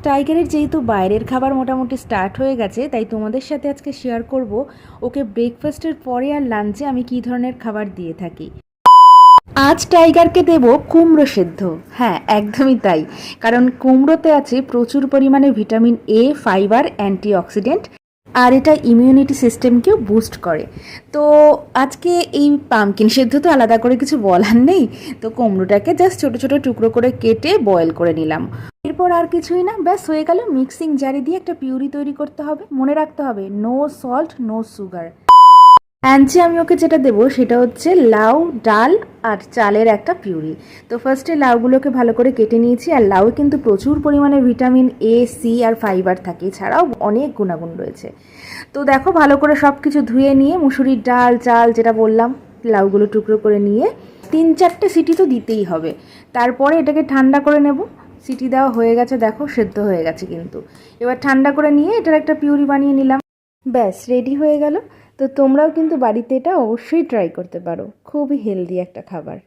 টাইগারের যেহেতু বাইরের খাবার মোটামুটি স্টার্ট হয়ে গেছে, তাই তোমাদের সাথে আজকে শেয়ার করব ওকে ব্রেকফাস্টের পরে আর লাঞ্চে আমি কী ধরনের খাবার দিয়ে থাকি। আজ টাইগারকে দেব কুমড়ো সেদ্ধ। হ্যাঁ, একদমই তাই, কারণ কুমড়োতে আছে প্রচুর পরিমাণে ভিটামিন এ, ফাইবার, অ্যান্টিঅক্সিডেন্ট, আর এটা ইমিউনিটি সিস্টেমকেও বুস্ট করে। তো আজকে এই পামকিন সেদ্ধ তো আলাদা করে কিছু বলার নেই, তো কুমড়োটাকে জাস্ট ছোটো ছোটো টুকরো করে কেটে বয়েল করে নিলাম। এরপর আর কিছুই না, ব্যাস হয়ে গেল। মিক্সিং জারে দিয়ে একটা পিউরি তৈরি করতে হবে। মনে রাখতে হবে নো সল্ট, নো সুগার। অ্যাঞ্চি আমি ওকে যেটা দেবো সেটা হচ্ছে লাউ, ডাল আর চালের একটা পিউরি। তো ফার্স্টে লাউগুলোকে ভালো করে কেটে নিয়েছি, আর লাউ কিন্তু প্রচুর পরিমাণে ভিটামিন এ, সি আর ফাইবার থাকে, এছাড়াও অনেক গুণাগুণ রয়েছে। তো দেখো, ভালো করে সব কিছু ধুয়ে নিয়ে মুসুরির ডাল, চাল যেটা বললাম, লাউগুলো টুকরো করে নিয়ে 3-4টে সিটি তো দিতেই হবে। তারপরে এটাকে ঠান্ডা করে নেব। সিটি দেওয়া হয়ে গেছে, দেখো সেদ্ধ হয়ে গেছে কিন্তু। এবার ঠান্ডা করে নিয়ে এটার একটা পিউরি বানিয়ে নিলাম। ব্যাস রেডি হয়ে গেল। তো তোমরাও কিন্তু বাড়িতে এটা অবশ্যই ট্রাই করতে পারো, খুবই হেলদি একটা খাবার।